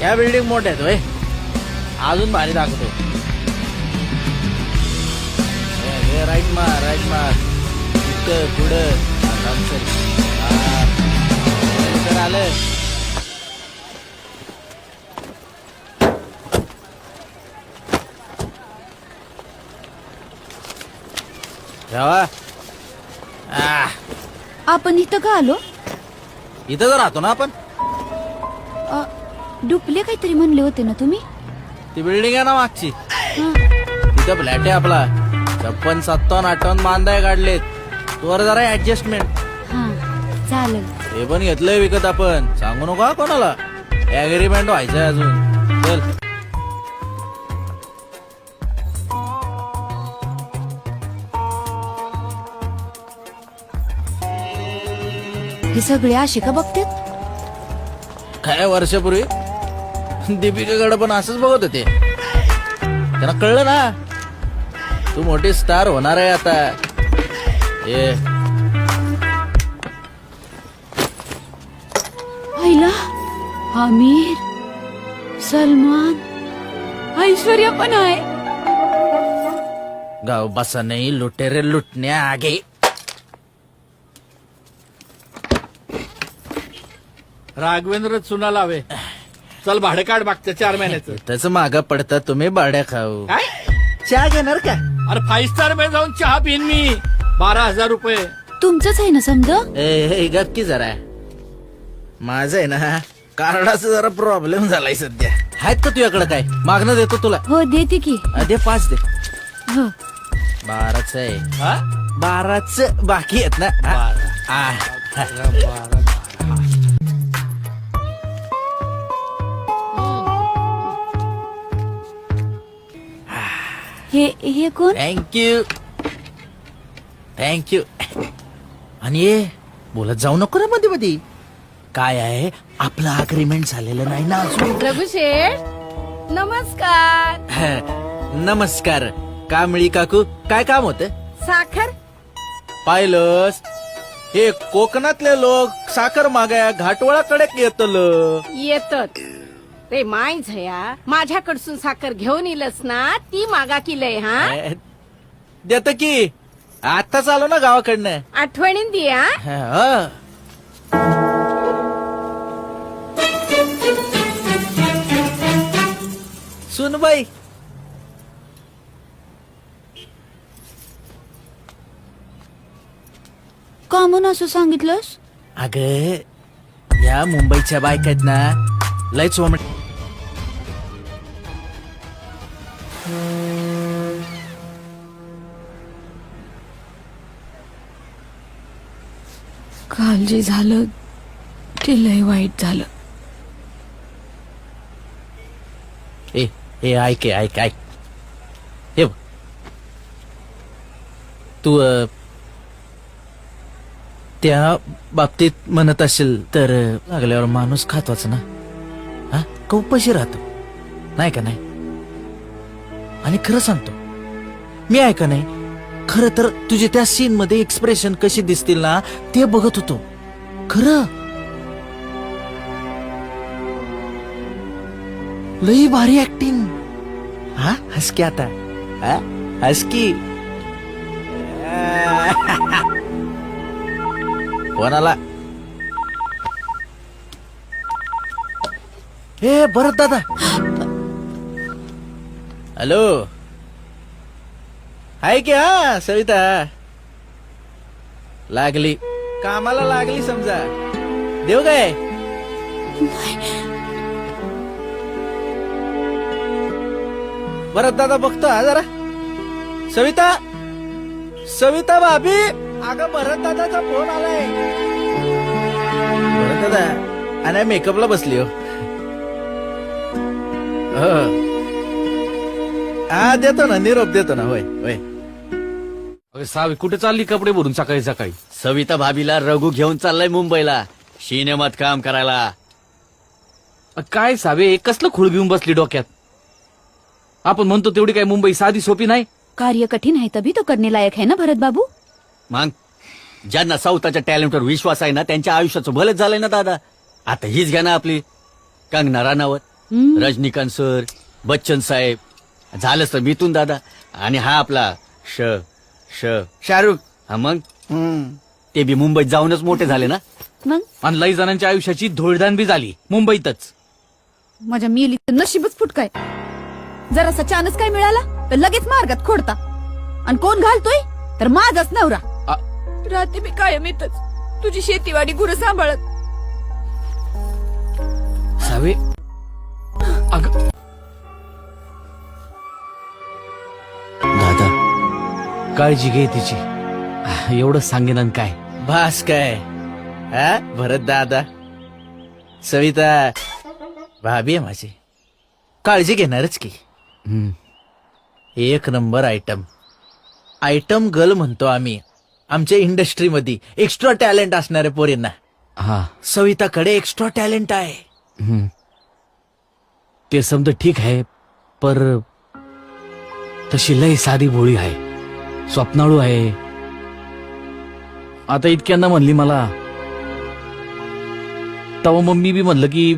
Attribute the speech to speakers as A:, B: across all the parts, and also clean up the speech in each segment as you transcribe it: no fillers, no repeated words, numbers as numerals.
A: या बिल्डिंग मोठ्या आहेत होय. अजून भारी दाखवतो. राईट मार पुढं आलं. जावा.
B: आपण इथं का आलो?
A: इथं तर राहतो ना आपण.
B: डुप्ले काहीतरी म्हणले होते ना तुम्ही?
A: ती बिल्डिंग आहे ना मागची,
B: हा.
A: तिथं फ्लॅट आहे आपला. 56-57 मांदाय काढलेत. तोवर जरा ऍडजस्टमेंट.
B: हा चालेल.
A: हे पण घेतलंय विकत आपण. सांगू नका कोणाला. ऍग्रीमेंट व्हायचंय अजून. चल.
B: हे सगळे असे का बघतात?
A: काय वर्षापूर्वी दीपिकाकडे पण असंच बघत होते. त्यांना कळलं ना तू मोठी स्टार होणार आहे आता. ये
B: आईला आमिर, सलमान, ऐश्वर्या पण आहे.
A: गाव बसा नाही लुटेरे लुटण्या आगे.
C: राघवेंद्र चुना लावे. चल भाडं काढ मागच्या 4 महिन्याचं.
A: त्याच माग पडता तुम्ही बाड्या खाऊ.
C: काय?
A: चहा घेणार का?
C: अरे 5 स्टार मध्ये जाऊन चहा पिन मी. 12,000 रुपये.
B: तुमचंच आहे ना समजा?
A: ए गक्की जरा. माझं आहे ना कार्डाचा जरा प्रॉब्लेम झालाय सध्या. आहेत का तुझ्याकडे काय? मागणं देतो तुला.
B: हो देते की.
A: दे 5 दे.
B: हो
A: 12च आहे.
C: हा?
A: 12च बाकी आहेत ना. आ.
B: हे कोण?
A: थँक्यू. आणि ये बोलत जाऊ नको रे मध्ये मध्ये. काय आहे आपलं अग्रीमेंट झालेलं नाही ना अजून.
D: रघुशेठ नमस्कार.
A: नमस्कार. कांबळी काकू काय काम होत?
D: साखर
A: पाहिलंस हे कोकणातले लोक साखर मागाया घाटवळाकडे येतलं.
D: येतात रे माय झया. माझ्याकडसून साखर घेऊन येलस ना ती मागा किलय. हा
A: देत की आताच आलो ना गावाकडनं.
D: आठवणीन दिया.
A: हा. सुनबाई
B: का म्हणून असं सांगितलंस?
A: अग या मुंबईच्या बायका आहेत ना लयच वमट.
B: काल जे झालं ते लय वाईट झालं.
A: ए ऐक हे बघ. तू त्या बाबतीत म्हणत असेल तर लागल्यावर माणूस खातोच ना. हा कौपाशी राहतो नाही का? नाही. आणि खरं सांगतो मी आहे का नाही. खरं तर तुझे त्या सीन मध्ये एक्सप्रेशन कशी दिसतील ना ते बघत होतो. खरं लई भारी ऍक्टिंग. हा हस की आता. हस की. कोणाला? हे भरत दादा. हॅलो. आहे की? हा सविता लागली कामाला लागली समजा. देऊ काय? भरत दादा बघतो हा जरा. सविता भाभी. अगं भरत दादाचा फोन आलाय. भरत दादा आणि मेकअपला बसली. हो हा देतो ना निरोप देतो ना. होय होय.
E: अरे सावी कुठे चालली कपडे भरून सकाळी सकाळी?
F: सविता भाभीला रघु घेऊन चाललाय मुंबईला सिनेमात काम करायला.
E: काय सावे कसलं खूळ घेऊन बसली डोक्यात? आपण म्हणतो तेवढी काय मुंबई साधी सोपी नाही.
B: कार्य कठीण है तभी तो करने लायक है ना भरत बाबू.
F: मग ज्यांना साऊथच्या टॅलेंटवर विश्वास आहे ना त्यांच्या आयुष्याचं भलंच झालंय ना दादा. आता हीच घ्या ना आपली कंगना राणावत. रजनीकांत सर, बच्चन साहेब, झालंच तर मिथून दादा आणि हा आपला श श शाहरुख. हा मग ते बी मुंबईत जाऊनच मोठे झाले ना.
B: मग
E: आणि लई जणांच्या आयुष्याची धुळदान बी झाली मुंबईतच.
B: माझ्या मिली नशीबच फुटकाय. जरासा चान्स काय मिळाला तर लगेच मार्गात खोडता. आणि कोण घालतोय तर माझाच नवरा. राहते मी कायम इथंच तुझी शेतीवाडी गुरं सांभाळत.
E: सावे अग
F: दादा
E: काळजी घे तिची. एवढं सांगेन आणि काय.
A: भास काय हा भरत दादा, सविता भाभी आहे माझी, काळजी घेणारच की.
E: हम्म.
A: एक नंबर आयटम गर्ल म्हणतो आम्ही आमच्या इंडस्ट्रीमध्ये एक्स्ट्रा टॅलेंट असणाऱ्या पोरींना.
E: हा
A: सविताकडे एक्स्ट्रा टॅलेंट आहे.
E: हम्म. ते समजा ठीक आहे, पर तशी लय साधी भोळी आहे, स्वप्नाळू आहे. आता इतक्यांदा म्हणली मला, तेव्हा मग मी बी म्हणलं की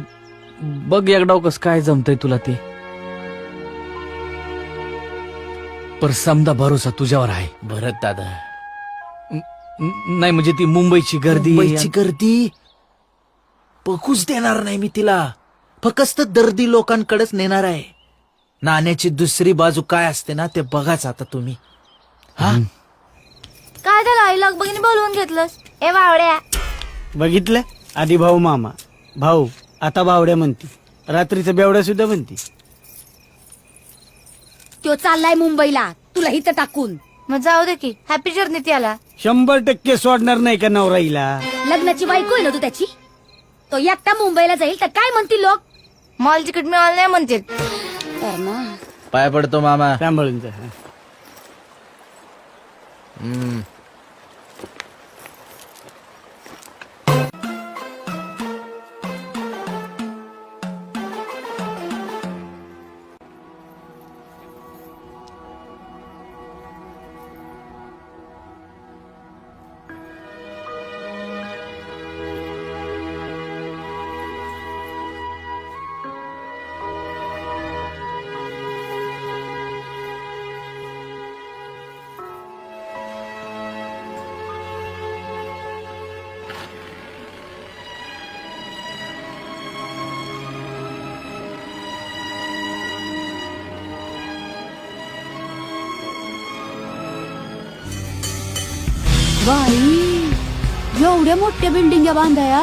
E: बघ एकडाव कस काय जमतंय तुला ते. पर समजा भरोसा तुझ्यावर आहे.
A: भरत दादा,
E: नाही म्हणजे ती मुंबईची गर्दी.
A: मुंबईची गर्दी पकूच देणार नाही मी तिला. फक्त दर्दी लोकांकडेच नेणार आहे. नाण्याची दुसरी बाजू काय असते ना ते बघाच आता तुम्ही. हा
G: काय झालं आई लगबगीने बोलवून घेतलंस. ए वावड्या,
H: बघितलं आधी भाऊ मामा भाऊ, आता बावड्या म्हणती, रात्रीचं बेवड्या सुद्धा म्हणती.
G: तो चाललाय मुंबईला तुला हिथं टाकून. मग जाऊ दे की, हॅपी जर्नी त्याला.
H: 100% सोडणार नाही का नवराईला.
G: लग्नाची बायको आहे ना तू त्याची. तो एकटा मुंबईला जाईल तर काय म्हणतील लोक. मॉल तिकीट मिळालं नाही म्हणतील. तर ना
A: पाय पडतो मामा.
H: सांभाळून जा.
B: बाई एवढ्या मोठ्या बिल्डिंग बांधाया.